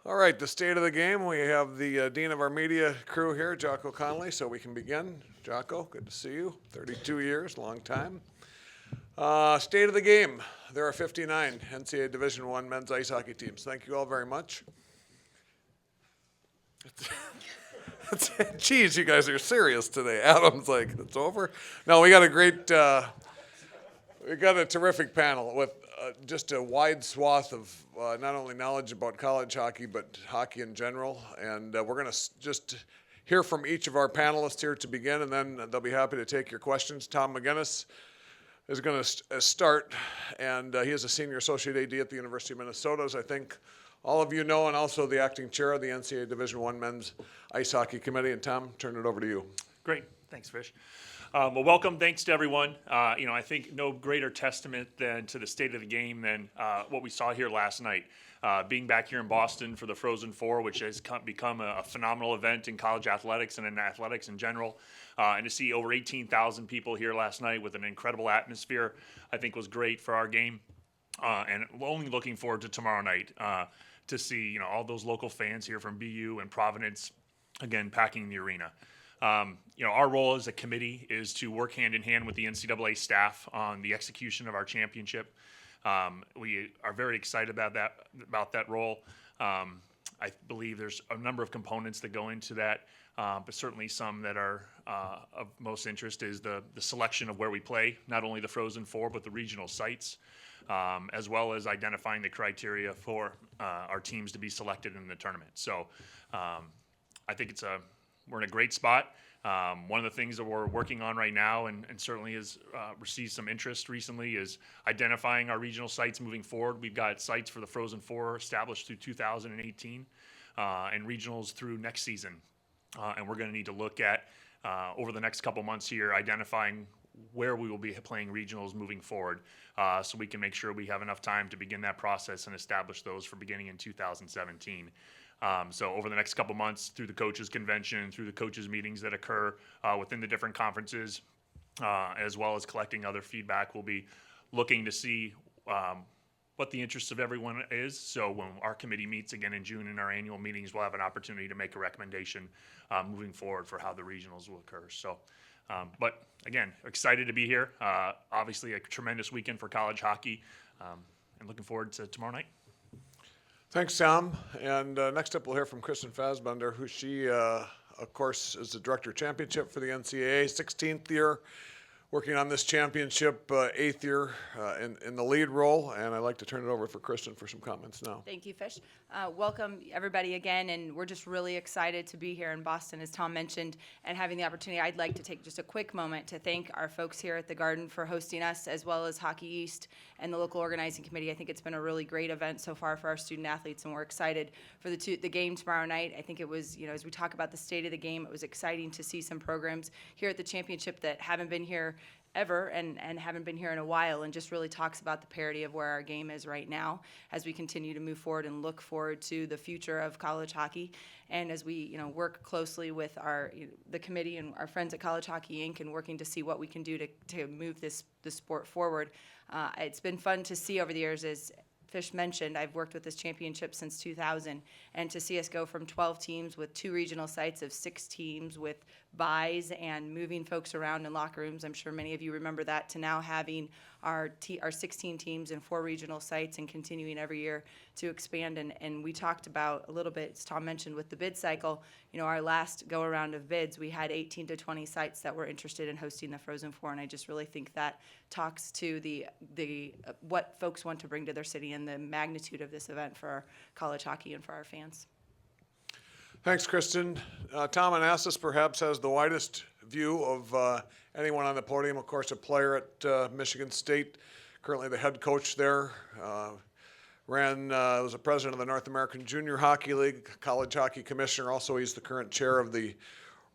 All right, the state of the game. We have the dean of our media crew here, Jocko Connolly, so we can begin. Jocko, good to see you. 32 years, long time. State of the game. There are 59 NCAA Division I men's ice hockey teams. Thank you all very much. Geez, you guys are serious today. Adam's like, it's over? No, we got a terrific panel with just a wide swath of not only knowledge about college hockey, but hockey in general. And we're going to just hear from each of our panelists here to begin, and then they'll be happy to take your questions. Tom McGinnis is going to start, and he is a senior associate AD at the University of Minnesota, as I think all of you know, and also the acting chair of the NCAA Division I Men's Ice Hockey Committee. And Tom, turn it over to you. Great. Thanks, Fish. Well, welcome. Thanks to everyone. I think no greater testament than to the state of the game than what we saw here last night. Being back here in Boston for the Frozen Four, which has become a phenomenal event in college athletics and in athletics in general. And to see over 18,000 people here last night with an incredible atmosphere, I think was great for our game. And we're only looking forward to tomorrow night to see all those local fans here from BU and Providence, again, packing the arena. Our role as a committee is to work hand in hand with the NCAA staff on the execution of our championship. We are very excited about that role. I believe there's a number of components that go into that, but certainly some that are of most interest is the selection of where we play, not only the Frozen Four, but the regional sites, as well as identifying the criteria for our teams to be selected in the tournament. So I think we're in a great spot. One of the things that we're working on right now and certainly has received some interest recently is identifying our regional sites moving forward. We've got sites for the Frozen Four established through 2018 and regionals through next season. And we're going to need to look at, over the next couple months here, identifying where we will be playing regionals moving forward so we can make sure we have enough time to begin that process and establish those for beginning in 2017. So over the next couple months, through the coaches convention, through the coaches meetings that occur within the different conferences, as well as collecting other feedback, we'll be looking to see what the interests of everyone is. So when our committee meets again in June in our annual meetings, we'll have an opportunity to make a recommendation moving forward for how the regionals will occur. So, but again, excited to be here. Obviously a tremendous weekend for college hockey, and looking forward to tomorrow night. Thanks, Tom. And next up, we'll hear from Kristen Fassbender, who she, of course, is the director of championship for the NCAA, 16th year working on this championship, 8th year in the lead role. And I'd like to turn it over for Kristen for some comments now. Thank you, Fish. Welcome, everybody, again. And we're just really excited to be here in Boston, as Tom mentioned, and having the opportunity. I'd like to take just a quick moment to thank our folks here at the Garden for hosting us, as well as Hockey East and the local organizing committee. I think it's been a really great event so far for our student athletes, and we're excited for the game tomorrow night. I think it was, as we talk about the state of the game, it was exciting to see some programs here at the championship that haven't been here ever and haven't been here in a while, and just really talks about the parity of where our game is right now as we continue to move forward and look forward to the future of college hockey. And as we work closely with the committee and our friends at College Hockey Inc. and working to see what we can do to move this sport forward. It's been fun to see over the years, as Fish mentioned. I've worked with this championship since 2000, and to see us go from 12 teams with 2 regional sites of 6 teams with buys and moving folks around in locker rooms, I'm sure many of you remember that, to now having our 16 teams in 4 regional sites and continuing every year to expand. And we talked about a little bit, as Tom mentioned, with the bid cycle, our last go around of bids, we had 18 to 20 sites that were interested in hosting the Frozen Four, and I just really think that talks to the what folks want to bring to their city and the magnitude of this event for our college hockey and for our fans. Thanks, Kristen. Tom Anastas perhaps has the widest view of anyone on the podium. Of course, a player at Michigan State, currently the head coach there. Was a president of the North American Junior Hockey League, college hockey commissioner. Also, he's the current chair of the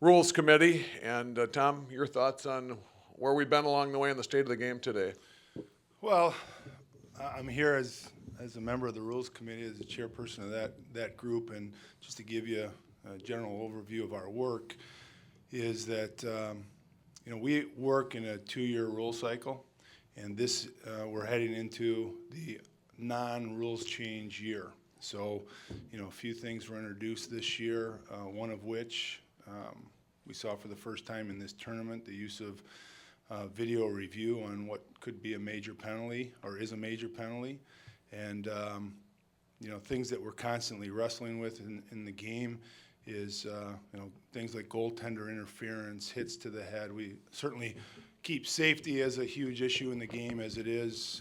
Rules Committee. And Tom, your thoughts on where we've been along the way in the state of the game today? Well, I'm here as a member of the Rules Committee, as the chairperson of that group, and just to give you a general overview of our work, is that we work in a 2-year rule cycle, and this we're heading into the non-rules change year. So, a few things were introduced this year, one of which we saw for the first time in this tournament, the use of video review on what could be a major penalty or is a major penalty. And, things that we're constantly wrestling with in the game is, things like goaltender interference, hits to the head. We certainly keep safety as a huge issue in the game as it is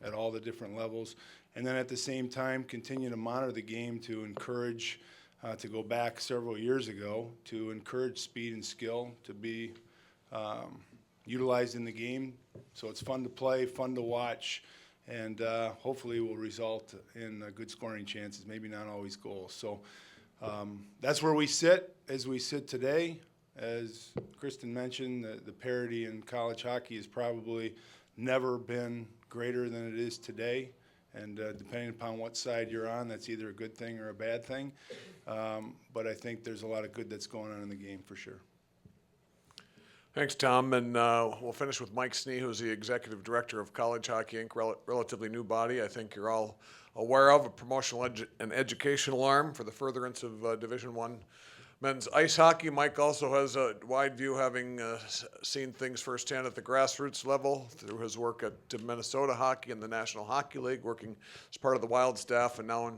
at all the different levels. And then at the same time, continue to monitor the game to encourage, to go back several years ago, to encourage speed and skill to be utilized in the game. So it's fun to play, fun to watch, and hopefully will result in good scoring chances, maybe not always goals. So that's where we sit as we sit today. As Kristen mentioned, the parity in college hockey has probably never been greater than it is today. And depending upon what side you're on, that's either a good thing or a bad thing. But I think there's a lot of good that's going on in the game for sure. Thanks, Tom. And we'll finish with Mike Snee, who's the Executive Director of College Hockey Inc., relatively new body. I think you're all aware of a promotional and educational arm for the furtherance of Division I men's ice hockey. Mike also has a wide view, having seen things firsthand at the grassroots level through his work at Minnesota Hockey and the National Hockey League, working as part of the Wild staff, and now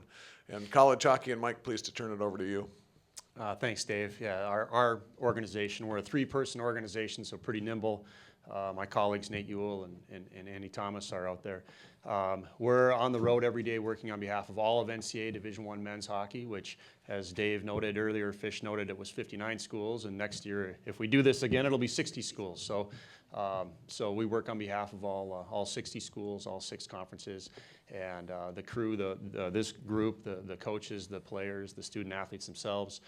in college hockey. And Mike, pleased to turn it over to you. Thanks, Dave. Yeah, our organization, we're a 3-person organization, so pretty nimble. My colleagues, Nate Ewell and Andy Thomas, are out there. We're on the road every day working on behalf of all of NCAA Division I men's hockey, which, as Dave noted earlier, Fish noted, it was 59 schools, and next year, if we do this again, it'll be 60 schools. So we work on behalf of all 60 schools, all 6 conferences, and the crew, this group, the coaches, the players, the student athletes themselves,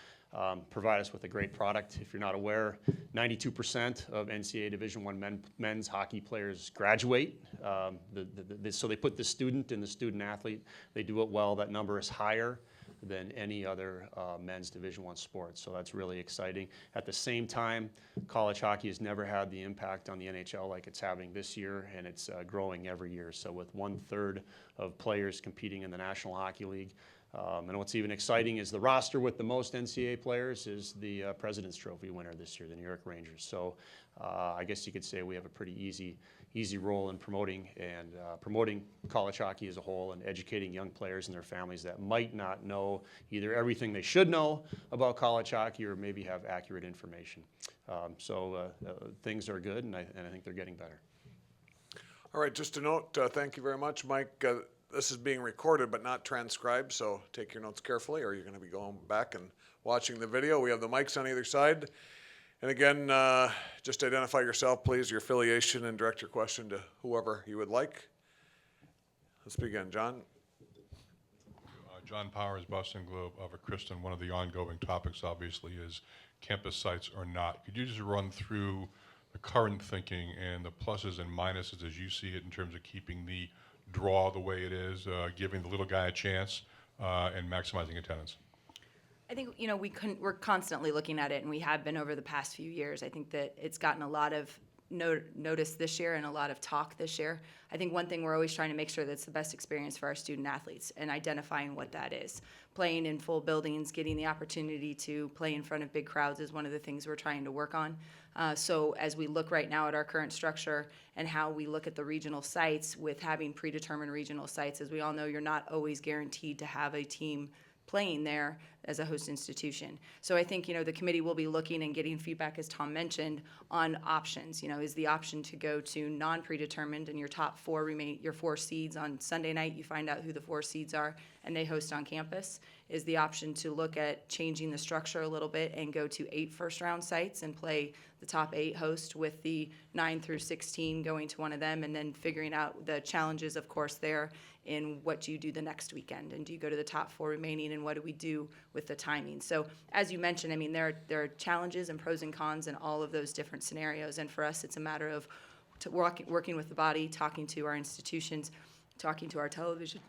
provide us with a great product. If you're not aware, 92% of NCAA Division I men's hockey players graduate. So they put the student and the student athlete. They do it well. That number is higher than any other men's Division I sport. So that's really exciting. At the same time, college hockey has never had the impact on the NHL like it's having this year, and it's growing every year. So with 1/3 of players competing in the National Hockey League, and what's even exciting is the roster with the most NCAA players is the President's Trophy winner this year, the New York Rangers. So I guess you could say we have a pretty easy role in promoting college hockey as a whole and educating young players and their families that might not know either everything they should know about college hockey or maybe have accurate information. So things are good, and I think they're getting better. All right, just a note, thank you very much, Mike. This is being recorded but not transcribed, so take your notes carefully, or you're going to be going back and watching the video. We have the mics on either side. And again, just identify yourself, please, your affiliation, and direct your question to whoever you would like. Let's begin. John? John Powers, Boston Globe. Kristen, one of the ongoing topics, obviously, is campus sites or not. Could you just run through the current thinking and the pluses and minuses as you see it in terms of keeping the draw the way it is, giving the little guy a chance, and maximizing attendance? I think, we're constantly looking at it, and we have been over the past few years. I think that it's gotten a lot of notice this year and a lot of talk this year. I think one thing we're always trying to make sure that it's the best experience for our student athletes and identifying what that is. Playing in full buildings, getting the opportunity to play in front of big crowds is one of the things we're trying to work on. So as we look right now at our current structure and how we look at the regional sites with having predetermined regional sites, as we all know, you're not always guaranteed to have a team playing there as a host institution. So I think, the committee will be looking and getting feedback, as Tom mentioned, on options. Is the option to go to non-predetermined and your top 4 your 4 seeds on Sunday night, you find out who the 4 seeds are and they host on campus? Is the option to look at changing the structure a little bit and go to 8 first-round sites and play the top 8 host with the 9 through 16 going to one of them, and then figuring out the challenges, of course, there in what do you do the next weekend, and do you go to the top 4 remaining, and what do we do with the timing? So as you mentioned, there are challenges and pros and cons in all of those different scenarios, and for us it's a matter of working with the body, talking to our institutions, talking to our television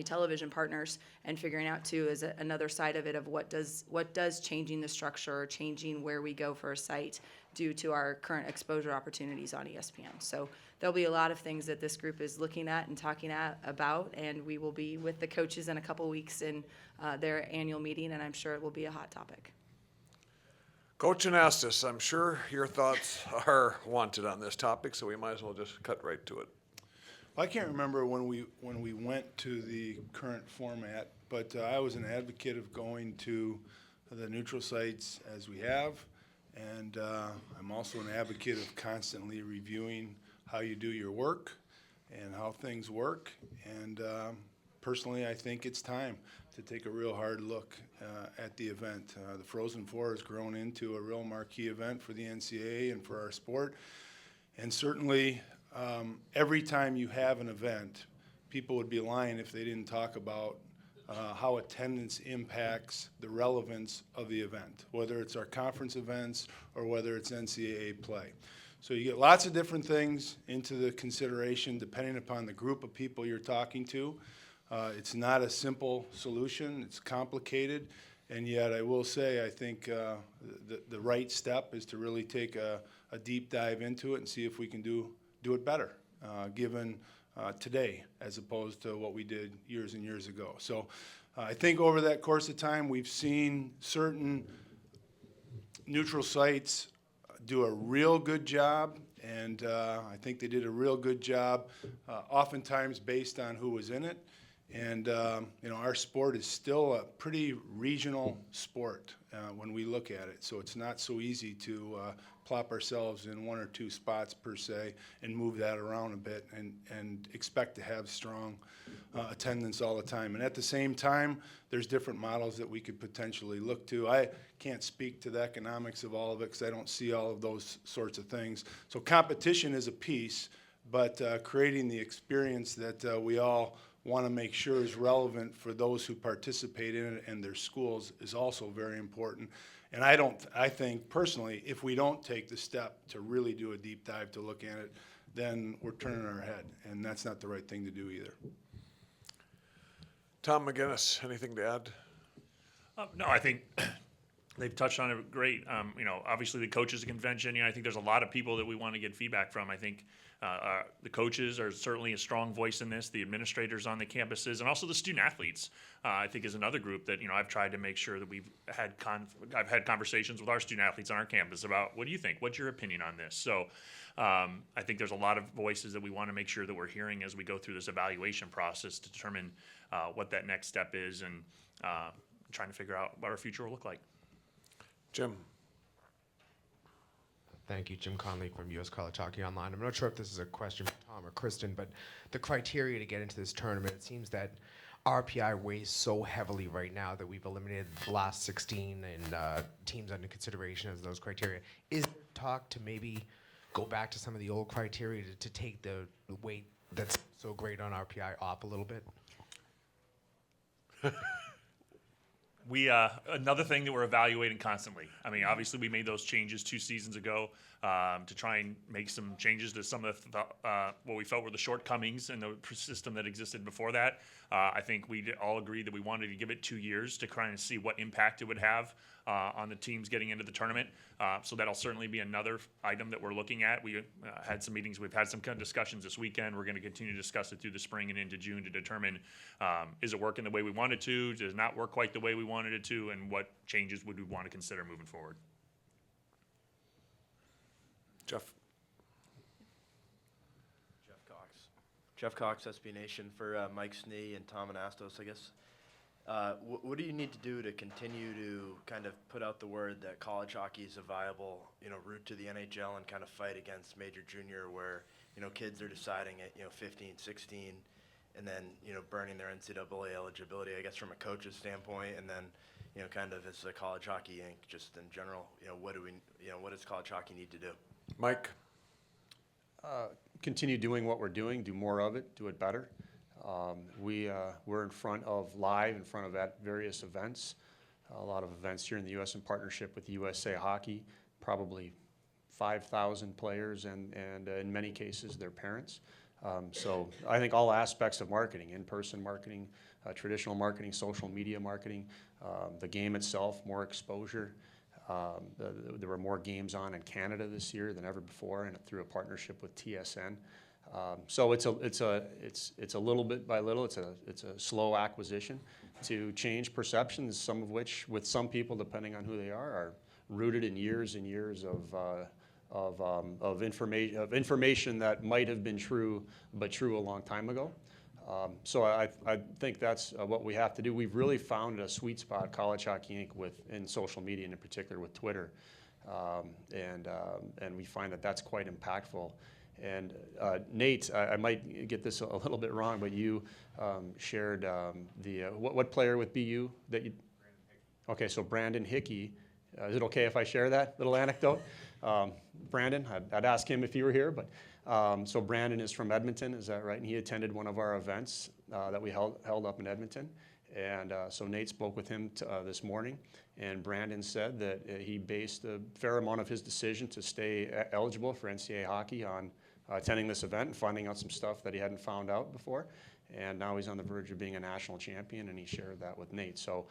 television partners, and figuring out too is another side of it of what does changing the structure or changing where we go for a site due to our current exposure opportunities on ESPN. So there'll be a lot of things that this group is looking at and talking about, and we will be with the coaches in a couple weeks in their annual meeting, and I'm sure it will be a hot topic. Coach Anastas, I'm sure your thoughts are wanted on this topic, so we might as well just cut right to it. I can't remember when we went to the current format, but I was an advocate of going to the neutral sites as we have, and I'm also an advocate of constantly reviewing how you do your work and how things work. And personally, I think it's time to take a real hard look at the event. The Frozen Four has grown into a real marquee event for the NCAA and for our sport, and certainly. Every time you have an event, people would be lying if they didn't talk about how attendance impacts the relevance of the event, whether it's our conference events or whether it's NCAA play. So you get lots of different things into the consideration depending upon the group of people you're talking to. It's not a simple solution. It's complicated. And yet I will say I think the right step is to really take a deep dive into it and see if we can do it better, given today as opposed to what we did years and years ago. So I think over that course of time, we've seen certain neutral sites do a real good job, and I think they did a real good job, oftentimes based on who was in it. And our sport is still a pretty regional sport when we look at it. So it's not so easy to plop ourselves in one or two spots per se and move that around a bit and expect to have strong attendance all the time. And at the same time, there's different models that we could potentially look to. I can't speak to the economics of all of it because I don't see all of those sorts of things. So competition is a piece, but creating the experience that we all want to make sure is relevant for those who participate in it and their schools is also very important. And I think personally, if we don't take the step to really do a deep dive to look at it, then we're turning our head, and that's not the right thing to do either. Tom McGinnis, anything to add? No, I think they've touched on it great. Obviously the coaches convention, I think there's a lot of people that we want to get feedback from. I think the coaches are certainly a strong voice in this, the administrators on the campuses, and also the student athletes, I think is another group that, I've tried to make sure that I've had conversations with our student athletes on our campus about, what do you think? What's your opinion on this? So I think there's a lot of voices that we want to make sure that we're hearing as we go through this evaluation process to determine what that next step is and trying to figure out what our future will look like. Jim. Thank you, Jim Conley from U.S. College Hockey Online. I'm not sure if this is a question for Tom or Kristen, but the criteria to get into this tournament, it seems that RPI weighs so heavily right now that we've eliminated the last 16 and teams under consideration as those criteria. Is there talk to maybe go back to some of the old criteria to take the weight that's so great on RPI off a little bit? Another thing that we're evaluating constantly. I mean, obviously we made those changes 2 seasons ago to try and make some changes to some of what we felt were the shortcomings in the system that existed before that. I think we all agreed that we wanted to give it 2 years to kind of see what impact it would have on the teams getting into the tournament. So that'll certainly be another item that we're looking at. We had some meetings. We've had some kind of discussions this weekend. We're going to continue to discuss it through the spring and into June to determine is it working the way we want it to? Does it not work quite the way we wanted it to? And what changes would we want to consider moving forward? Jeff. Jeff Cox, SB Nation, for Mike Snee and Tom Anastas, I guess. What do you need to do to continue to kind of put out the word that college hockey is a viable, route to the NHL and kind of fight against major junior where, kids are deciding at, 15, 16, and then, burning their NCAA eligibility, I guess, from a coach's standpoint, and then, kind of as a college hockey Inc., just in general, what does college hockey need to do? Mike. Continue doing what we're doing, do more of it, do it better. We're in front of various events, a lot of events here in the U.S. in partnership with USA Hockey, probably 5,000 players and in many cases their parents. So I think all aspects of marketing, in-person marketing, traditional marketing, social media marketing, the game itself, more exposure. There were more games on in Canada this year than ever before, and through a partnership with TSN. So it's a little bit by little. It's a slow acquisition to change perceptions. Some of which, with some people, depending on who they are rooted in years and years of information that might have been true, but true a long time ago. So I think that's what we have to do. We've really found a sweet spot, College Hockey Inc., in social media, and in particular with Twitter, and we find that that's quite impactful. And Nate, I might get this a little bit wrong, but you shared what player with BU that you? Okay, so Brandon Hickey. Is it okay if I share that little anecdote? Brandon, I'd ask him if he were here, but so Brandon is from Edmonton, is that right? And he attended one of our events that we held up in Edmonton. And so Nate spoke with him this morning, and Brandon said that he based a fair amount of his decision to stay eligible for NCAA hockey on attending this event and finding out some stuff that he hadn't found out before. And now he's on the verge of being a national champion, and he shared that with Nate. So,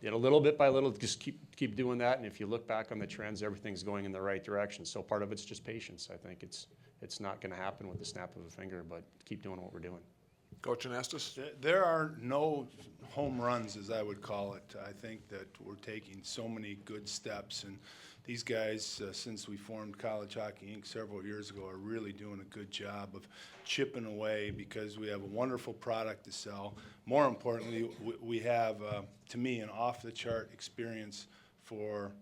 little bit by little, just keep doing that. And if you look back on the trends, everything's going in the right direction. So part of it's just patience. I think it's not going to happen with the snap of a finger, but keep doing what we're doing. Coach Anastas? There are no home runs, as I would call it. I think that we're taking so many good steps, and these guys, since we formed College Hockey Inc. several years ago, are really doing a good job of chipping away because we have a wonderful product to sell. More importantly, we have, to me, an off-the-chart experience for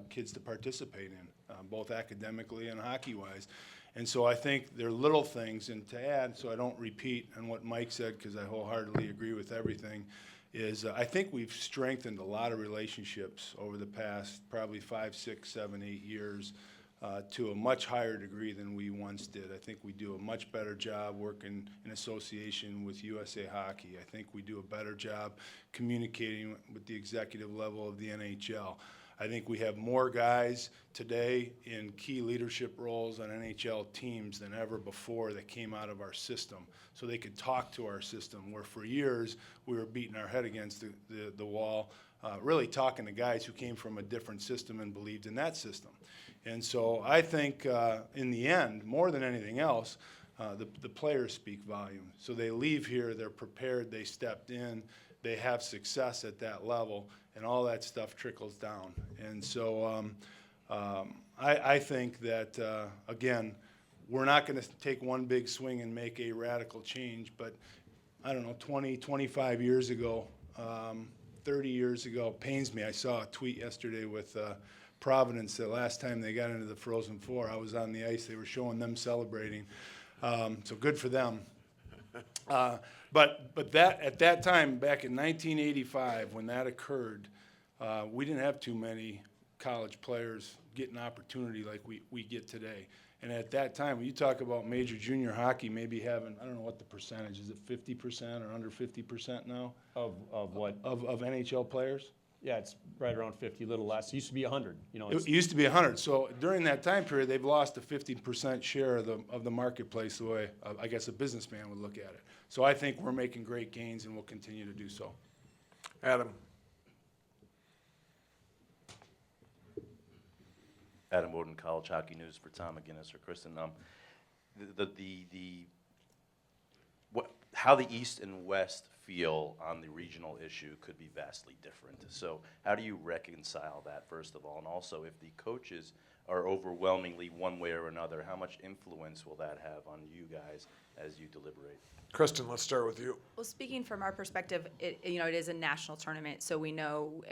kids to participate in, both academically and hockey-wise. And so I think they're little things, and to add, so I don't repeat on what Mike said, because I wholeheartedly agree with everything, is I think we've strengthened a lot of relationships over the past probably 5, 6, 7, 8 years to a much higher degree than we once did. I think we do a much better job working in association with USA Hockey. I think we do a better job communicating with the executive level of the NHL. I think we have more guys today in key leadership roles on NHL teams than ever before that came out of our system, so they could talk to our system, where for years we were beating our head against the wall, really talking to guys who came from a different system and believed in that system. And so I think in the end, more than anything else, the players speak volume. So they leave here, they're prepared, they stepped in, they have success at that level, and all that stuff trickles down. And so I think that, again, we're not going to take one big swing and make a radical change, but I don't know, 20, 25 years ago, 30 years ago, pains me. I saw a tweet yesterday with Providence the last time they got into the Frozen Four. I was on the ice. They were showing them celebrating. So good for them. But that at that time, back in 1985, when that occurred, we didn't have too many college players getting opportunity like we get today. And at that time, when you talk about major junior hockey, maybe having, I don't know what the percentage is, it 50% or under 50% now? Of what? Of NHL players? Yeah, it's right around 50, a little less. It used to be 100. You know, It used to be 100. So during that time period, they've lost a 50% share of the marketplace, the way I guess a businessman would look at it. So I think we're making great gains, and we'll continue to do so. Adam? Adam Woden, College Hockey News for Tom McGinnis or Kristen. How the East and West feel on the regional issue could be vastly different. So how do you reconcile that, first of all? And also, if the coaches are overwhelmingly one way or another, how much influence will that have on you guys as you deliberate? Kristen, let's start with you. Well, speaking from our perspective, it is a national tournament, so we know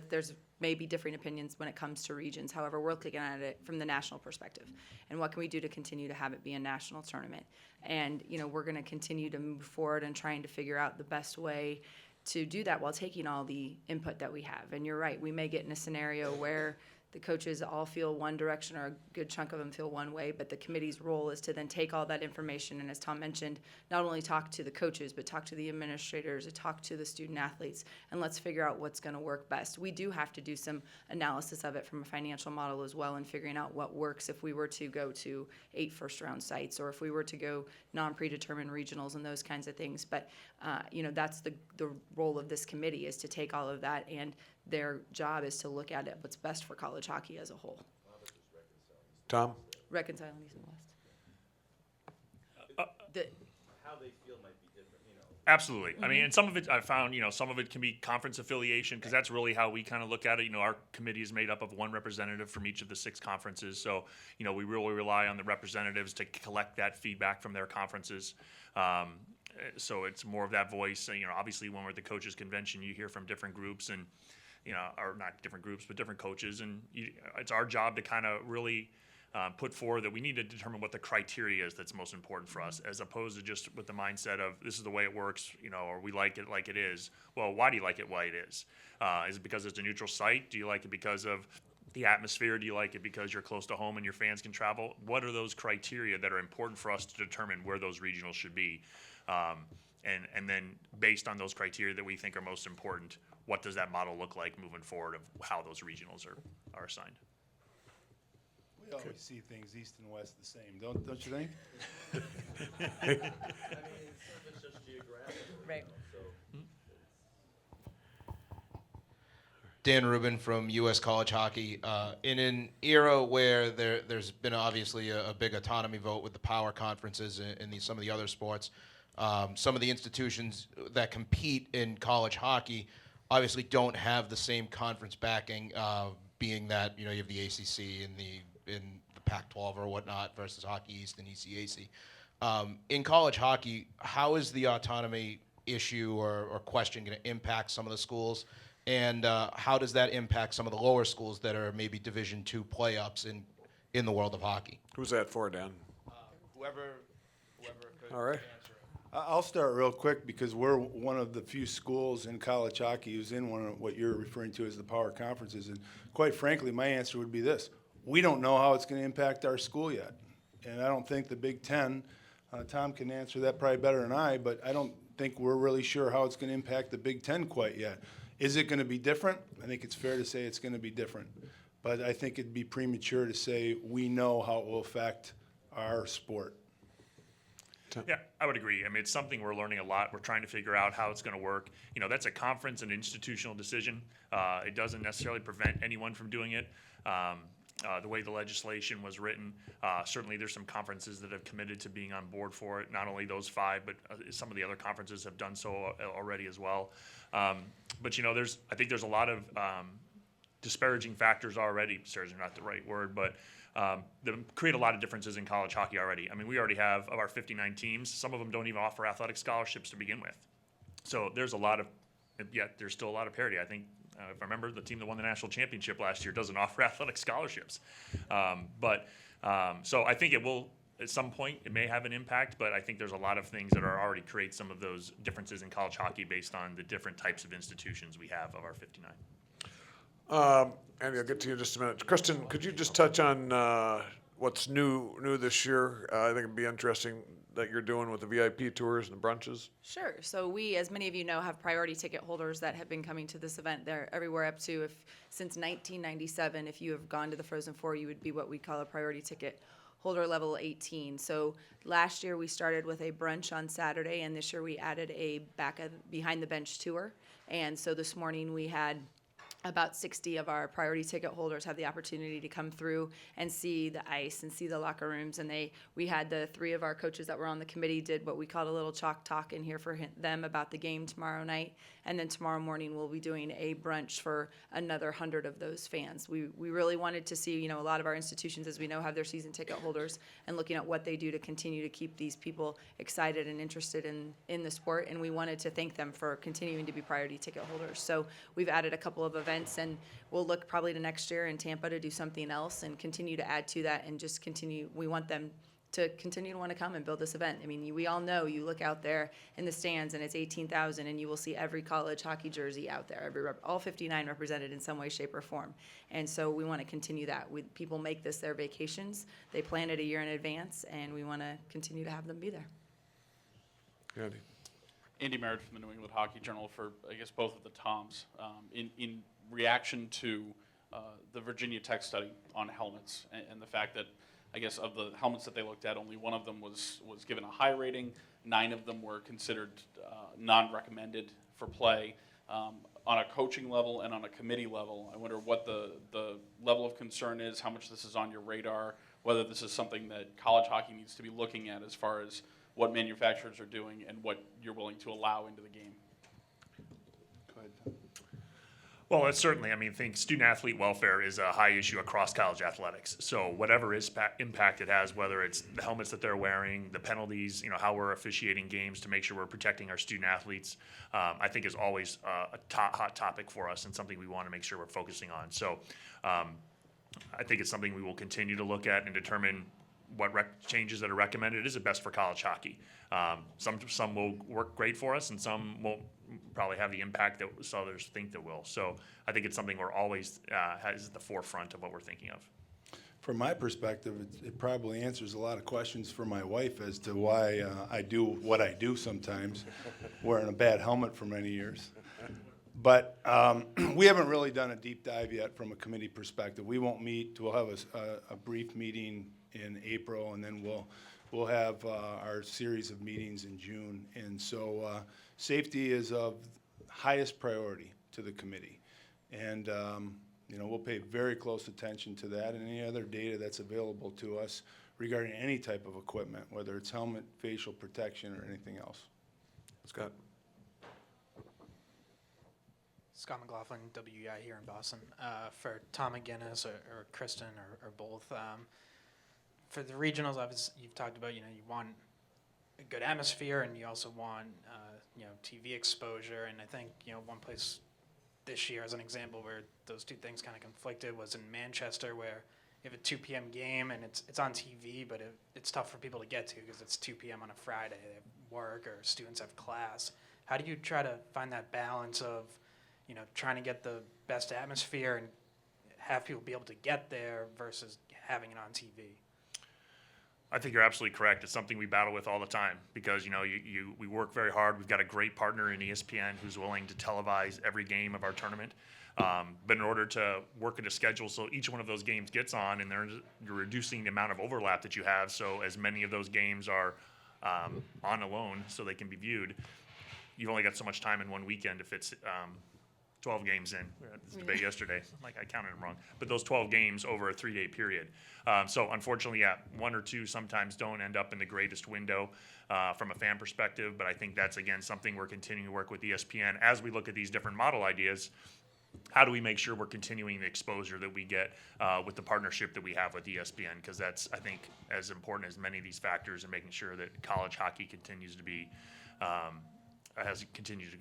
there's maybe differing opinions when it comes to regions. However, we're looking at it from the national perspective, and what can we do to continue to have it be a national tournament? And we're going to continue to move forward and trying to figure out the best way to do that while taking all the input that we have. And you're right, we may get in a scenario where the coaches all feel one direction, or a good chunk of them feel one way, but the committee's role is to then take all that information and, as Tom mentioned, not only talk to the coaches, but talk to the administrators, talk to the student athletes, and let's figure out what's going to work best. We do have to do some analysis of it from a financial model as well, and figuring out what works if we were to go to 8 first-round sites, or if we were to go non-predetermined regionals and those kinds of things. But that's the role of this committee, is to take all of that, and their job is to look at it, what's best for college hockey as a whole. Tom? Reconciling East and West. How they feel might be different, you know. Absolutely. I mean, and some of it I found, some of it can be conference affiliation, because that's really how we kind of look at it. Our committee is made up of one representative from each of the 6 conferences. So, we really rely on the representatives to collect that feedback from their conferences. So it's more of that voice. Obviously when we're at the coaches convention, you hear from different groups and, or not different groups, but different coaches. And it's our job to kind of really put forward that we need to determine what the criteria is that's most important for us, as opposed to just with the mindset of this is the way it works, or we like it like it is. Well, why do you like it why it is? Is it because it's a neutral site? Do you like it because of the atmosphere? Do you like it because you're close to home and your fans can travel? What are those criteria that are important for us to determine where those regionals should be? And then based on those criteria that we think are most important, what does that model look like moving forward of how those regionals are assigned? We always see things east and west the same, don't you think? I mean, it's just geographic. Right. Dan Rubin from U.S. College Hockey. In an era where there's been obviously a big autonomy vote with the power conferences and some of the other sports, some of the institutions that compete in college hockey obviously don't have the same conference backing, being that you have the ACC and the Pac-12 or whatnot versus Hockey East and ECAC. In college hockey, how is the autonomy issue or question going to impact some of the schools? And how does that impact some of the lower schools that are maybe Division II play-ups in the world of hockey? Who's that for, Dan? Whoever could All right. answer it. I'll start real quick, because we're one of the few schools in college hockey who's in one of what you're referring to as the power conferences. And quite frankly, my answer would be this: we don't know how it's going to impact our school yet. And I don't think the Big Ten, Tom can answer that probably better than I, but I don't think we're really sure how it's going to impact the Big Ten quite yet. Is it going to be different? I think it's fair to say it's going to be different. But I think it'd be premature to say we know how it will affect our sport. Yeah, I would agree. I mean, it's something we're learning a lot. We're trying to figure out how it's going to work. That's a conference and institutional decision. It doesn't necessarily prevent anyone from doing it. The way the legislation was written, certainly there's some conferences that have committed to being on board for it. Not only those 5, but some of the other conferences have done so already as well. But I think there's a lot of disparaging factors already. Disparaging is not the right word, but that create a lot of differences in college hockey already. I mean, we already have, of our 59 teams, some of them don't even offer athletic scholarships to begin with. So there's there's still a lot of parity. I think, if I remember, the team that won the national championship last year doesn't offer athletic scholarships. So I think it will, at some point, it may have an impact, but I think there's a lot of things that are already create some of those differences in college hockey based on the different types of institutions we have of our 59. Andy, I'll get to you in just a minute. Kristen, could you just touch on what's new this year? I think it'd be interesting that you're doing with the VIP tours and the brunches. Sure. So we, as many of you know, have priority ticket holders that have been coming to this event. They're everywhere up to, since 1997, if you have gone to the Frozen Four, you would be what we call a priority ticket holder level 18. So last year we started with a brunch on Saturday, and this year we added a behind the bench tour. And so this morning we had about 60 of our priority ticket holders have the opportunity to come through and see the ice and see the locker rooms. And we had the 3 of our coaches that were on the committee did what we called a little chalk talk in here for them about the game tomorrow night. And then tomorrow morning we'll be doing a brunch for another 100 of those fans. We really wanted to see, a lot of our institutions, as we know, have their season ticket holders, and looking at what they do to continue to keep these people excited and interested in the sport. And we wanted to thank them for continuing to be priority ticket holders. So we've added a couple of events, and we'll look probably to next year in Tampa to do something else and continue to add to that and just continue. We want them to continue to want to come and build this event. I mean, we all know, you look out there in the stands and it's 18,000 and you will see every college hockey jersey out there, all 59 represented in some way, shape, or form. And so we want to continue that. People make this their vacations. They plan it a year in advance, and we want to continue to have them be there. Andy. Andy Merritt from the New England Hockey Journal for, I guess, both of the Toms. In reaction to the Virginia Tech study on helmets and the fact that, I guess, of the helmets that they looked at, only one of them was given a high rating. 9 of them were considered non-recommended for play. On a coaching level and on a committee level, I wonder what the level of concern is, how much this is on your radar, whether this is something that college hockey needs to be looking at as far as what manufacturers are doing and what you're willing to allow into the game. Go ahead. Well, it's certainly, I think student-athlete welfare is a high issue across college athletics. So whatever impact it has, whether it's the helmets that they're wearing, the penalties, how we're officiating games to make sure we're protecting our student-athletes, I think is always a hot topic for us and something we want to make sure we're focusing on. So I think it's something we will continue to look at and determine what changes that are recommended is the best for college hockey. Some will work great for us, and some won't probably have the impact that others think they will. So I think it's something we're always has at the forefront of what we're thinking of. From my perspective, it probably answers a lot of questions for my wife as to why I do what I do sometimes, wearing a bad helmet for many years. But we haven't really done a deep dive yet from a committee perspective. We won't meet. We'll have a brief meeting in April, and then we'll have our series of meetings in June. And so safety is of highest priority to the committee. And we'll pay very close attention to that and any other data that's available to us regarding any type of equipment, whether it's helmet, facial protection, or anything else. Scott. Scott McLaughlin, WEI here in Boston. For Tom McGinnis or Kristen or both, for the regionals, obviously you've talked about, you want a good atmosphere and you also want, TV exposure. And I think, one place this year, as an example, where those two things kind of conflicted was in Manchester, where you have a 2 p.m. game and it's on TV, but it's tough for people to get to because it's 2 p.m. on a Friday. They have work or students have class. How do you try to find that balance of, trying to get the best atmosphere and have people be able to get there versus having it on TV? I think you're absolutely correct. It's something we battle with all the time because, we work very hard. We've got a great partner in ESPN who's willing to televise every game of our tournament. But in order to work in a schedule so each one of those games gets on and you're reducing the amount of overlap that you have so as many of those games are on alone so they can be viewed, you've only got so much time in one weekend if it's 12 games in. We had this debate yesterday. I counted them wrong. But those 12 games over a 3-day period. So unfortunately, one or two sometimes don't end up in the greatest window from a fan perspective. But I think that's, again, something we're continuing to work with ESPN as we look at these different model ideas. How do we make sure we're continuing the exposure that we get with the partnership that we have with ESPN? Because that's, I think, as important as many of these factors in making sure that college hockey continues to be,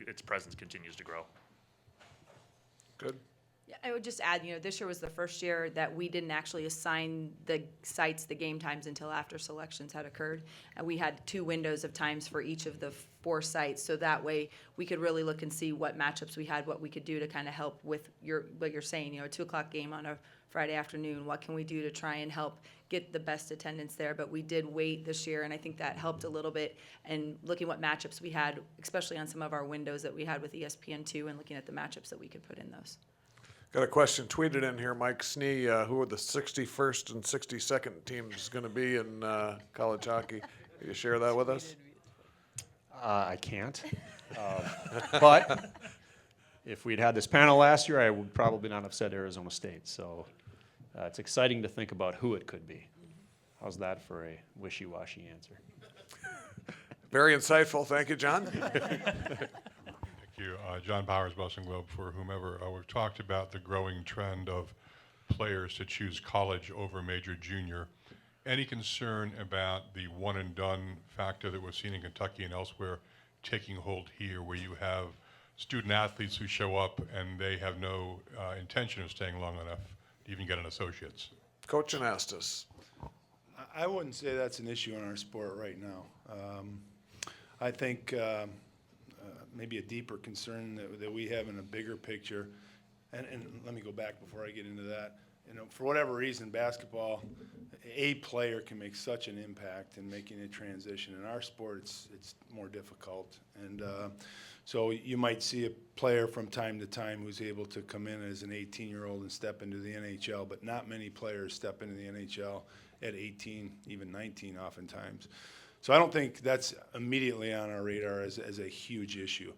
its presence continues to grow. Good. Yeah, I would just add, this year was the first year that we didn't actually assign the sites the game times until after selections had occurred. And we had 2 windows of times for each of the 4 sites, so that way we could really look and see what matchups we had, what we could do to kind of help with what you're saying, a 2 o'clock game on a Friday afternoon. What can we do to try and help get the best attendance there? But we did wait this year, and I think that helped a little bit. And looking what matchups we had, especially on some of our windows that we had with ESPN2, and looking at the matchups that we could put in those. Got a question tweeted in here, Mike Snee. Who are the 61st and 62nd teams going to be in college hockey? Can you share that with us? I can't. But if we'd had this panel last year, I would probably not have said Arizona State. So it's exciting to think about who it could be. How's that for a wishy-washy answer? Very insightful. Thank you, John. Thank you. John Powers, Boston Globe, for whomever. We've talked about the growing trend of players to choose college over major junior. Any concern about the one-and-done factor that we've seen in Kentucky and elsewhere taking hold here, where you have student athletes who show up and they have no intention of staying long enough to even get an associate's? Coach Anastas. I wouldn't say that's an issue in our sport right now. I think maybe a deeper concern that we have in a bigger picture, and let me go back before I get into that. You know, for whatever reason, basketball, a player can make such an impact in making a transition. In our sport, it's more difficult, and so you might see a player from time to time who's able to come in as an 18-year-old and step into the NHL, but not many players step into the NHL at 18, even 19 oftentimes. So I don't think that's immediately on our radar as a huge issue.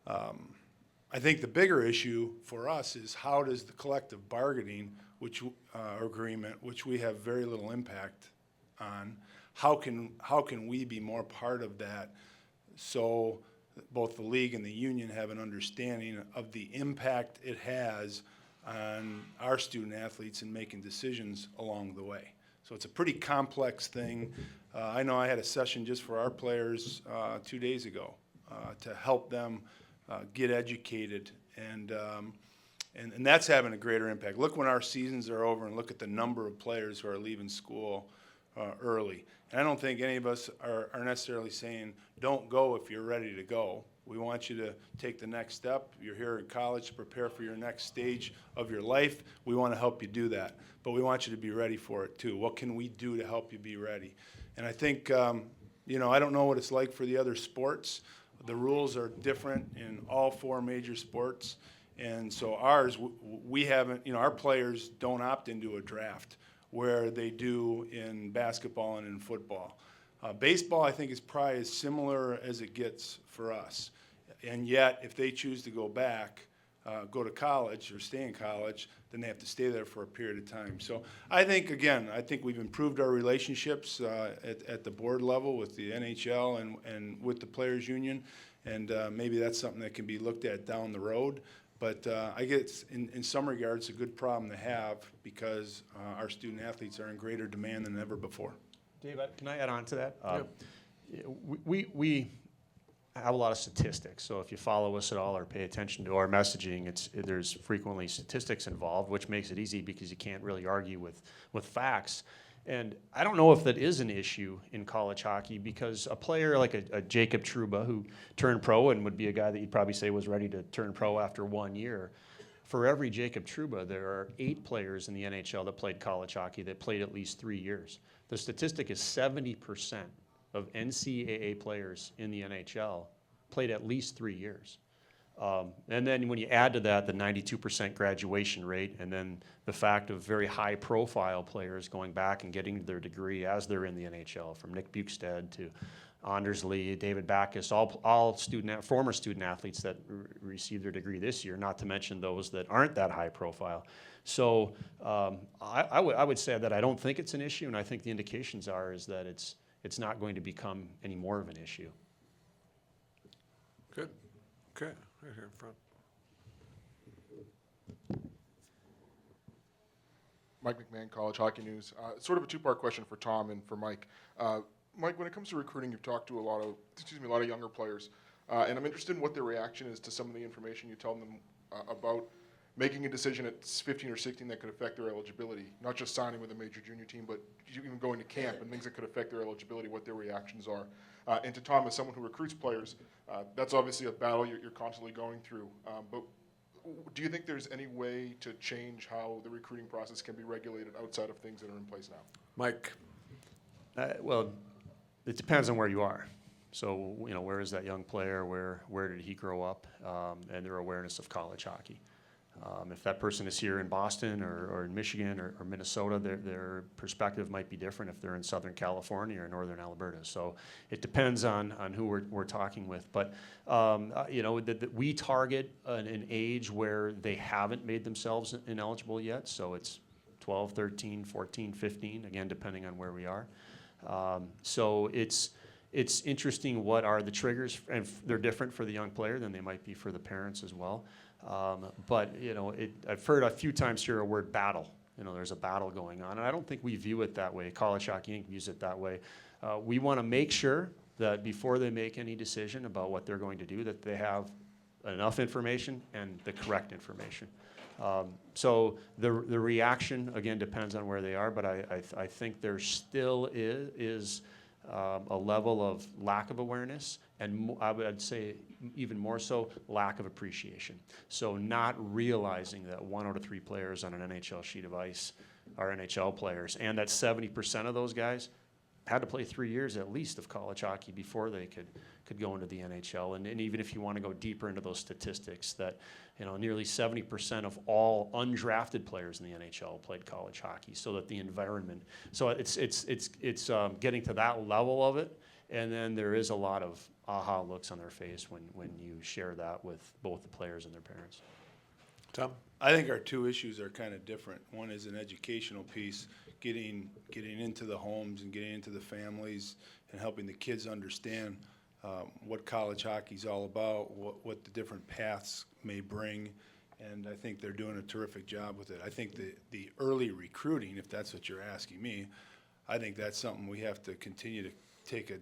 I think the bigger issue for us is how does the collective bargaining agreement, which we have very little impact on, how can we be more part of that so both the league and the union have an understanding of the impact it has on our student athletes in making decisions along the way. So it's a pretty complex thing. I know I had a session just for our players 2 days ago to help them get educated, and that's having a greater impact. Look when our seasons are over and look at the number of players who are leaving school early. And I don't think any of us are necessarily saying, don't go if you're ready to go. We want you to take the next step. You're here in college to prepare for your next stage of your life. We want to help you do that. But we want you to be ready for it too. What can we do to help you be ready? And I think, you know, I don't know what it's like for the other sports. The rules are different in all 4 major sports. And so ours, we haven't, you know, our players don't opt into a draft where they do in basketball and in football. Baseball, I think, is probably as similar as it gets for us. And yet, if they choose to go back, go to college or stay in college, then they have to stay there for a period of time. So I think, again, we've improved our relationships at the board level with the NHL and with the Players Union, and maybe that's something that can be looked at down the road. But I guess in some regards, a good problem to have because our student athletes are in greater demand than ever before. Dave, can I add on to that? We have a lot of statistics, so if you follow us at all or pay attention to our messaging, there's frequently statistics involved, which makes it easy because you can't really argue with facts. And I don't know if that is an issue in college hockey because a player like a Jacob Trouba, who turned pro and would be a guy that you'd probably say was ready to turn pro after 1 year, for every Jacob Trouba, there are 8 players in the NHL that played college hockey that played at least 3 years. The statistic is 70% of NCAA players in the NHL played at least 3 years. And then when you add to that the 92% graduation rate and then the fact of very high profile players going back and getting their degree as they're in the NHL, from Nick Bukestad to Anders Lee, David Backus, all former student athletes that received their degree this year, not to mention those that aren't that high profile. So I would say that I don't think it's an issue, and I think the indications is that it's not going to become any more of an issue. Good. Okay, right here in front. Mike McMahon, College Hockey News. Sort of a two-part question for Tom and for Mike. Mike, when it comes to recruiting, you've talked to a lot of younger players, and I'm interested in what their reaction is to some of the information you tell them about making a decision at 15 or 16 that could affect their eligibility, not just signing with a major junior team, but even going to camp and things that could affect their eligibility, what their reactions are. And to Tom, as someone who recruits players, that's obviously a battle you're constantly going through. But do you think there's any way to change how the recruiting process can be regulated outside of things that are in place now? Mike. Well, it depends on where you are. So, you know, where is that young player? Where did he grow up? And their awareness of college hockey. If that person is here in Boston or in Michigan or Minnesota, their perspective might be different if they're in Southern California or Northern Alberta. So it depends on who we're talking with. But, you know, we target an age where they haven't made themselves ineligible yet. So it's 12, 13, 14, 15, again, depending on where we are. So it's interesting what are the triggers, and they're different for the young player than they might be for the parents as well. But, you know, I've heard a few times here a word battle. You know, there's a battle going on, and I don't think we view it that way. College Hockey Inc. views it that way. We want to make sure that before they make any decision about what they're going to do, that they have enough information and the correct information. So the reaction, again, depends on where they are, but I think there still is a level of lack of awareness, and I would say even more so, lack of appreciation. So not realizing that 1 out of 3 players on an NHL sheet of ice are NHL players, and that 70% of those guys had to play 3 years at least of college hockey before they could go into the NHL. And even if you want to go deeper into those statistics, that nearly 70% of all undrafted players in the NHL played college hockey. So that the environment, so it's getting to that level of it, and then there is a lot of aha looks on their face when you share that with both the players and their parents. Tom? I think our two issues are kind of different. One is an educational piece, getting into the homes and getting into the families and helping the kids understand what college hockey's all about, what the different paths may bring, and I think they're doing a terrific job with it. I think the early recruiting, if that's what you're asking me, I think that's something we have to continue to take a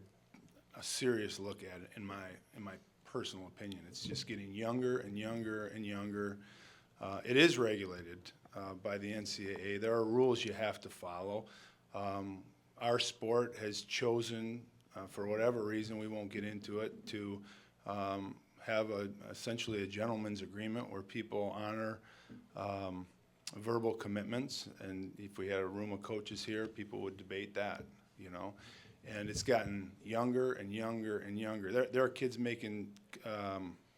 serious look at, in my personal opinion. It's just getting younger and younger and younger. It is regulated by the NCAA. There are rules you have to follow. Our sport has chosen, for whatever reason, we won't get into it, to have essentially a gentleman's agreement where people honor verbal commitments. And if we had a room of coaches here, people would debate that, And it's gotten younger and younger and younger. There are kids making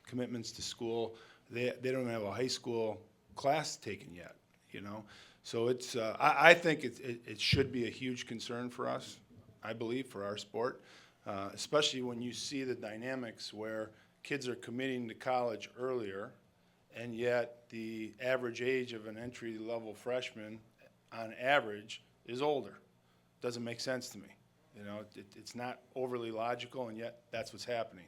commitments to school. They don't have a high school class taken yet, So it's I think it should be a huge concern for us, I believe, for our sport, especially when you see the dynamics where kids are committing to college earlier, and yet the average age of an entry-level freshman, on average, is older. Doesn't make sense to me. It's not overly logical, and yet that's what's happening.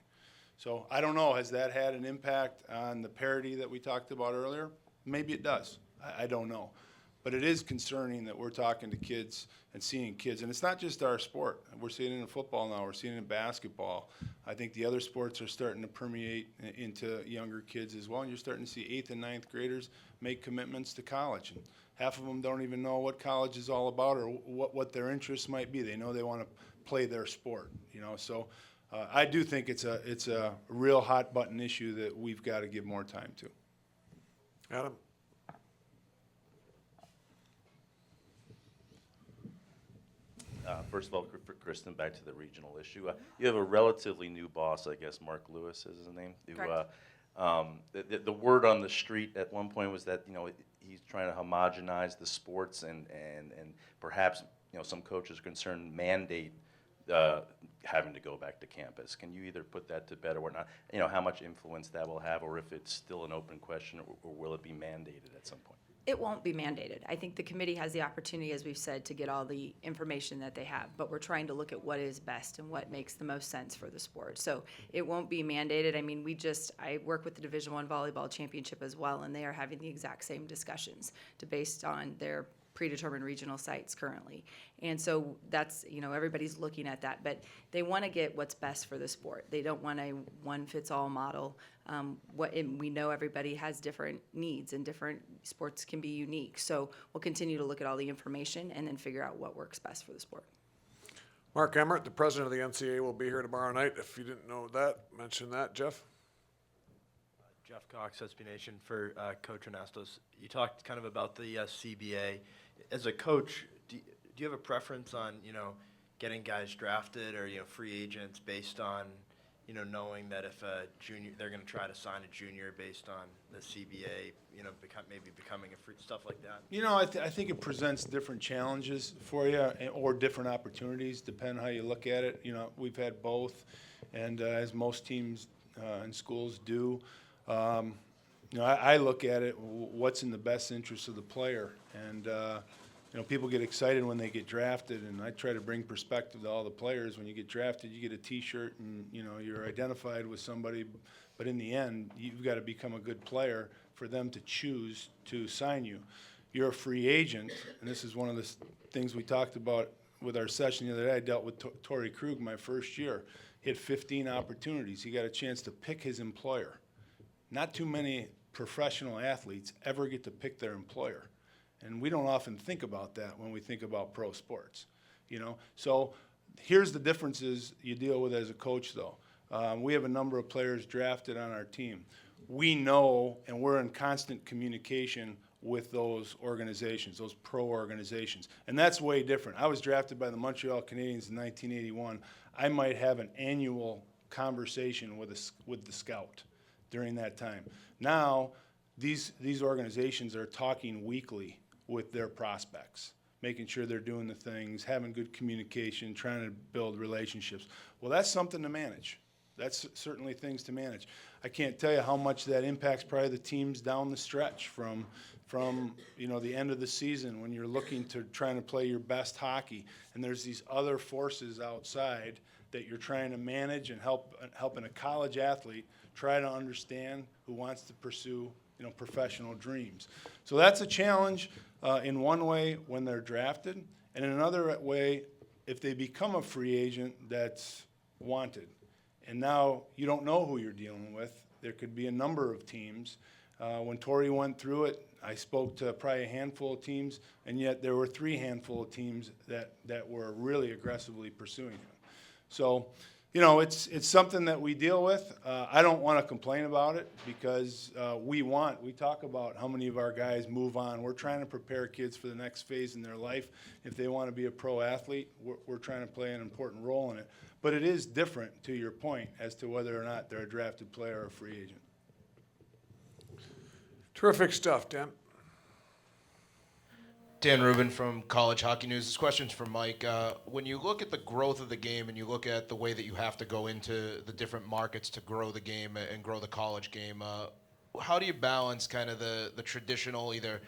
So I don't know, has that had an impact on the parity that we talked about earlier? Maybe it does. I don't know. But it is concerning that we're talking to kids and seeing kids. And it's not just our sport. We're seeing it in football now. We're seeing it in basketball. I think the other sports are starting to permeate into younger kids as well. And you're starting to see 8th and 9th graders make commitments to college. And half of them don't even know what college is all about or what their interests might be. They know they want to play their sport, So I do think it's a real hot button issue that we've got to give more time to. Adam? First of all, for Kristen, back to the regional issue. You have a relatively new boss, I guess. Mark Lewis is his name. Correct. The word on the street at one point was that he's trying to homogenize the sports and perhaps some coaches are concerned mandate having to go back to campus. Can you either put that to bed or not? How much influence that will have, or if it's still an open question, or will it be mandated at some point? It won't be mandated. I think the committee has the opportunity, as we've said, to get all the information that they have, but we're trying to look at what is best and what makes the most sense for the sport. So it won't be mandated. I mean, I work with the Division I Volleyball Championship as well, and they are having the exact same discussions based on their predetermined regional sites currently. And so that's, everybody's looking at that, but they want to get what's best for the sport. They don't want a one-fits-all model. We know everybody has different needs and different sports can be unique. So we'll continue to look at all the information and then figure out what works best for the sport. Mark Emmert, the president of the NCAA, will be here tomorrow night. If you didn't know that, mention that. Jeff? Jeff Cox, SB Nation, for Coach Anastos. You talked kind of about the CBA. As a coach, do you have a preference on, getting guys drafted or, free agents based on, knowing that if a junior, they're going to try to sign a junior based on the CBA, maybe becoming a free, stuff like that? I think it presents different challenges for you or different opportunities, depending how you look at it. We've had both, and as most teams and schools do, I look at it, what's in the best interest of the player. And, people get excited when they get drafted, and I try to bring perspective to all the players. When you get drafted, you get a T-shirt, and, you're identified with somebody. But in the end, you've got to become a good player for them to choose to sign you. You're a free agent, and this is one of the things we talked about with our session the other day. I dealt with Torrey Krug my first year. He had 15 opportunities. He got a chance to pick his employer. not too many professional athletes ever get to pick their employer. And we don't often think about that when we think about pro sports, you know. So here's the differences you deal with as a coach, though. We have a number of players drafted on our team. We know, and we're in constant communication with those organizations, those pro organizations. And that's way different. I was drafted by the Montreal Canadiens in 1981. I might have an annual conversation with the scout during that time. Now, these organizations are talking weekly with their prospects, making sure they're doing the things, having good communication, trying to build relationships. Well, that's something to manage. That's certainly things to manage. I can't tell you how much that impacts probably the teams down the stretch from you know, the end of the season when you're looking to trying to play your best hockey, and there's these other forces outside that you're trying to manage and helping a college athlete try to understand who wants to pursue, you know, professional dreams. So that's a challenge in one way when they're drafted, and in another way if they become a free agent that's wanted. And now you don't know who you're dealing with. There could be a number of teams. When Torrey went through it, I spoke to probably a handful of teams, and yet there were 3 handful of teams that were really aggressively pursuing him. So, you know, it's something that we deal with. I don't want to complain about it because we talk about how many of our guys move on. We're trying to prepare kids for the next phase in their life. If they want to be a pro athlete, we're trying to play an important role in it. But it is different, to your point, as to whether or not they're a drafted player or a free agent. Terrific stuff, Dan. Dan Rubin from College Hockey News. This question's for Mike. When you look at the growth of the game and you look at the way that you have to go into the different markets to grow the game and grow the college game, how do you balance kind of the traditional either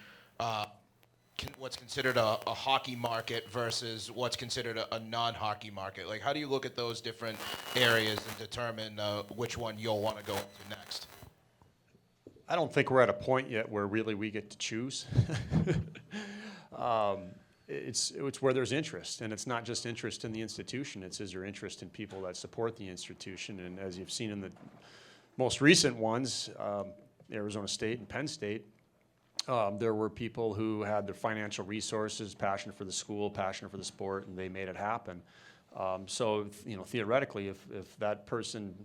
what's considered a hockey market versus what's considered a non-hockey market? Like, how do you look at those different areas and determine which one you'll want to go into next? I don't think we're at a point yet where really we get to choose. It's where there's interest, and it's not just interest in the institution, it's is there interest in people that support the institution. And as you've seen in the most recent ones, Arizona State and Penn State, there were people who had their financial resources, passion for the school, passion for the sport, and they made it happen. So, you know, theoretically, if that person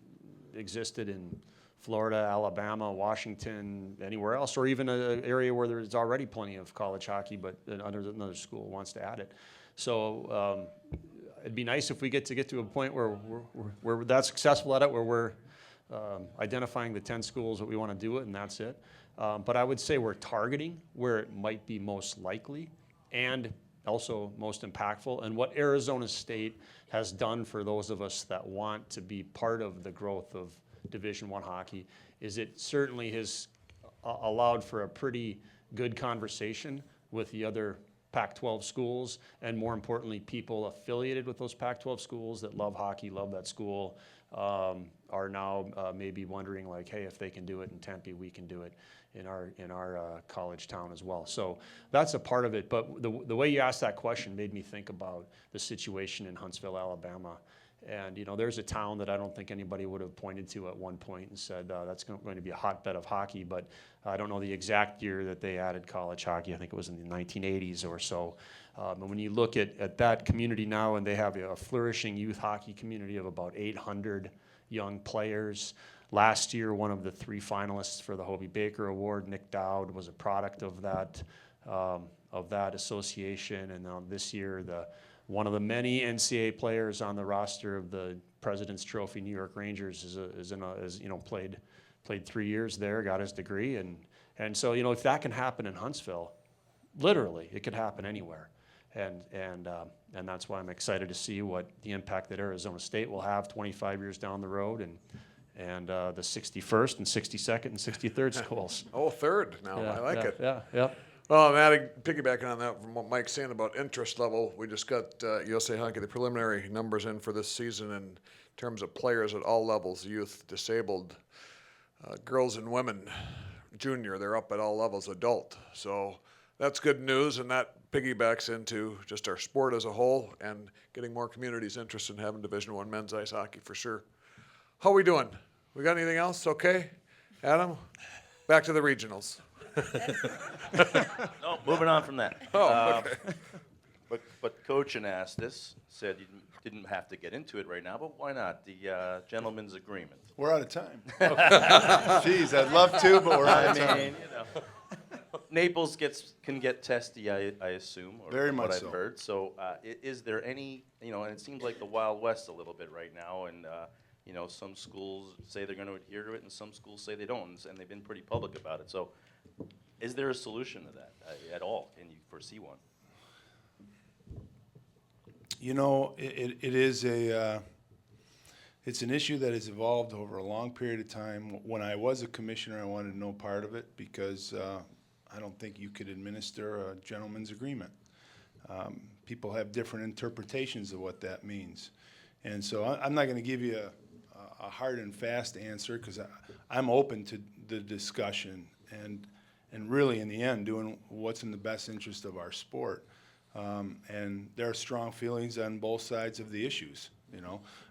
existed in Florida, Alabama, Washington, anywhere else, or even an area where there's already plenty of college hockey, but another school wants to add it. So it'd be nice if we get to a point where we're that successful at it, where we're identifying the 10 schools that we want to do it, and that's it. But I would say we're targeting where it might be most likely and also most impactful. And what Arizona State has done for those of us that want to be part of the growth of Division I hockey is it certainly has allowed for a pretty good conversation with the other Pac-12 schools, and more importantly, people affiliated with those Pac-12 schools that love hockey, love that school, are now maybe wondering, like, hey, if they can do it in Tempe, we can do it in our college town as well. So that's a part of it. But the way you asked that question made me think about the situation in Huntsville, Alabama. And, you know, there's a town that I don't think anybody would have pointed to at one point and said that's going to be a hotbed of hockey, but I don't know the exact year that they added college hockey. I think it was in the 1980s or so. And when you look at that community now, and they have a flourishing youth hockey community of about 800 young players. Last year, one of the 3 finalists for the Hobie Baker Award, Nick Dowd, was a product of that association. And now this year, one of the many NCAA players on the roster of the President's Trophy New York Rangers played 3 years there, got his degree, and so, you know, if that can happen in Huntsville, literally it could happen anywhere, and that's why I'm excited to see what the impact that Arizona State will have 25 years down the road, and the 61st and 62nd and 63rd schools. Oh, third now. Yeah, I like it. Yeah. Well, I'm piggybacking on that from what Mike's saying about interest level. We just got USA Hockey, the preliminary numbers in for this season in terms of players at all levels, youth, disabled, girls and women, junior, they're up at all levels, adult. So that's good news, and that piggybacks into just our sport as a whole and getting more communities interested in having Division I men's ice hockey for sure. How are we doing? We got anything else? Okay? Adam, back to the regionals. No, moving on from that. Oh, okay. But Coach Anastas said you didn't have to get into it right now, but why not? The gentleman's agreement. We're out of time. Jeez, I'd love to, but we're out I of time. mean, Naples can get testy, I assume, or Very what much I've so. heard. So, is there any, and it seems like the Wild West a little bit right now, and some schools say they're going to adhere to it, and some schools say they don't, and they've been pretty public about it. So, is there a solution to that at all? Can you foresee one? It is it's an issue that has evolved over a long period of time. When I was a commissioner, I wanted no part of it because I don't think you could administer a gentleman's agreement. People have different interpretations of what that means. And so I'm not going to give you a hard and fast answer because I'm open to the discussion and really in the end doing what's in the best interest of our sport. And there are strong feelings on both sides of the issues.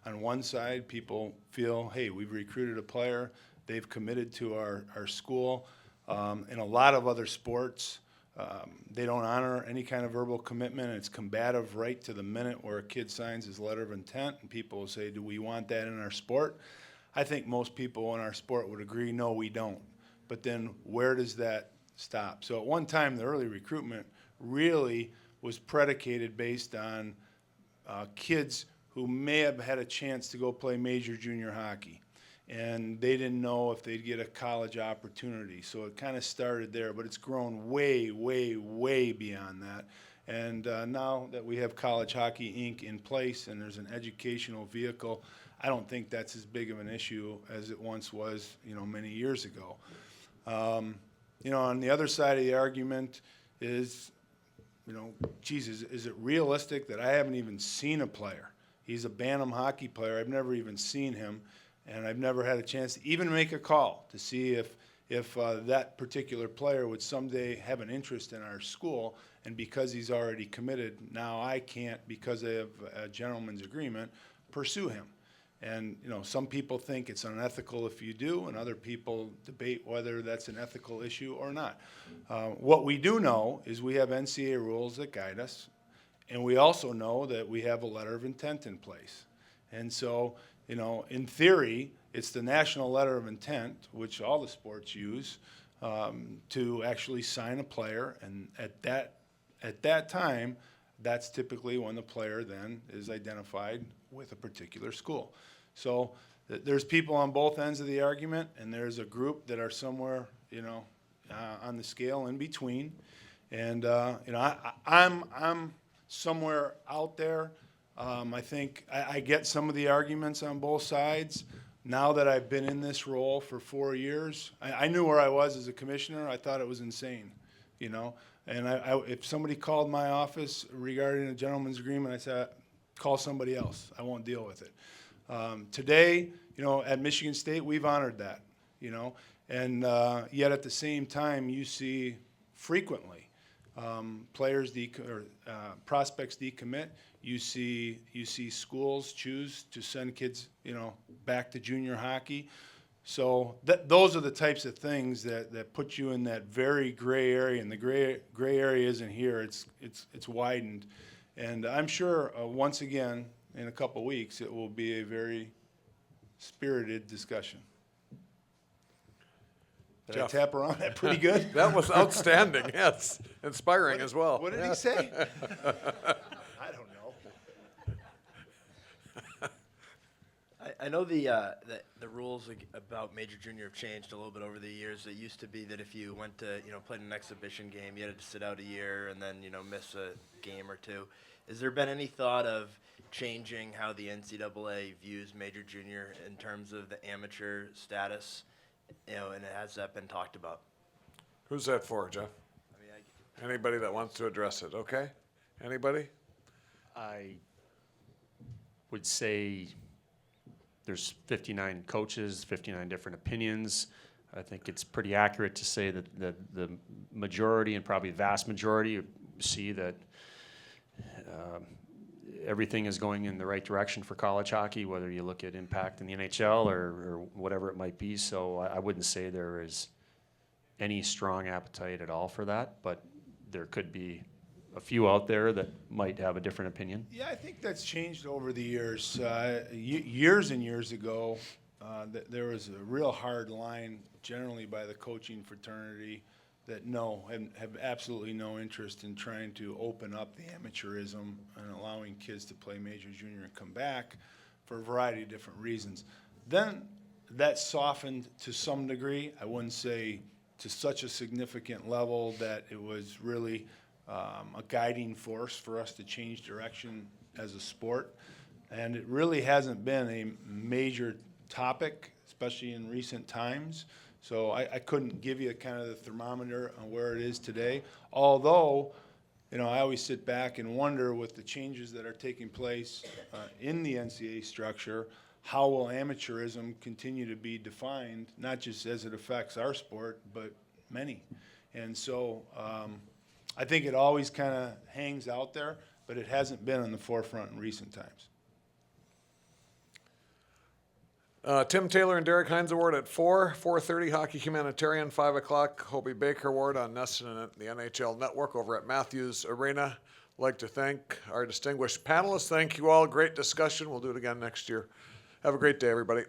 On one side, people feel, hey, we've recruited a player, they've committed to our school. In a lot of other sports, they don't honor any kind of verbal commitment. It's combative right to the minute where a kid signs his letter of intent, and people will say, do we want that in our sport? I think most people in our sport would agree, no, we don't. But then where does that stop? So at one time, the early recruitment really was predicated based on kids who may have had a chance to go play major junior hockey. And they didn't know if they'd get a college opportunity. So it kind of started there, but it's grown way, way, way beyond that. And now that we have College Hockey Inc. in place and there's an educational vehicle, I don't think that's as big of an issue as it once was, many years ago. On the other side of the argument is, is it realistic that I haven't even seen a player? He's a Bantam hockey player. I've never even seen him, and I've never had a chance to even make a call to see if that particular player would someday have an interest in our school. And because he's already committed, now I can't, because I have a gentleman's agreement, pursue him. And, some people think it's unethical if you do, and other people debate whether that's an ethical issue or not. What we do know is we have NCAA rules that guide us, and we also know that we have a letter of intent in place. And so, in theory, it's the national letter of intent, which all the sports use, to actually sign a player, and at that time, that's typically when the player then is identified with a particular school. So there's people on both ends of the argument, and there's a group that are somewhere, on the scale in between. And I'm somewhere out there. I think I get some of the arguments on both sides. Now that I've been in this role for 4 years, I knew where I was as a commissioner. I thought it was insane, And if somebody called my office regarding a gentleman's agreement, I said, call somebody else. I won't deal with it. Today, at Michigan State, we've honored that, and yet at the same time, you see frequently players prospects decommit. You see schools choose to send kids, back to junior hockey. So those are the types of things that put you in that very gray area, and the gray area isn't here. It's widened, and I'm sure once again in a couple weeks it will be a very spirited discussion. Did Jeff. I tap around that pretty good? That was outstanding, yes. Inspiring as well. What did he say? I don't know. I know the rules about major junior have changed a little bit over the years. It used to be that if you went to played an exhibition game, you had to sit out a year and then miss a game or two. Has there been any thought of changing how the NCAA views major junior in terms of the amateur status? And has that been talked about? Who's that for, Jeff? Anybody that wants to address it, okay? Anybody? I would say there's 59 coaches, 59 different opinions. I think it's pretty accurate to say that the majority, and probably vast majority, see that everything is going in the right direction for college hockey, whether you look at impact in the NHL or whatever it might be. So I wouldn't say there is any strong appetite at all for that, but there could be a few out there that might have a different opinion. Yeah, I think that's changed over the years. Years and years ago, there was a real hard line generally by the coaching fraternity that have absolutely no interest in trying to open up the amateurism and allowing kids to play major, junior, and come back for a variety of different reasons. Then that softened to some degree. I wouldn't say to such a significant level that it was really a guiding force for us to change direction as a sport. And it really hasn't been a major topic, especially in recent times. So I couldn't give you kind of the thermometer on where it is today. Although, I always sit back and wonder with the changes that are taking place in the NCAA structure, how will amateurism continue to be defined, not just as it affects our sport, but many. And so I think it always kind of hangs out there, but it hasn't been on the forefront in recent times. Tim Taylor and Derek Hines Award at 4:30 Hockey Humanitarian, 5 o'clock Hobie Baker Award on Nesson and the NHL Network over at Matthews Arena. I'd like to thank our distinguished panelists. Thank you all. Great discussion. We'll do it again next year. Have a great day, everybody.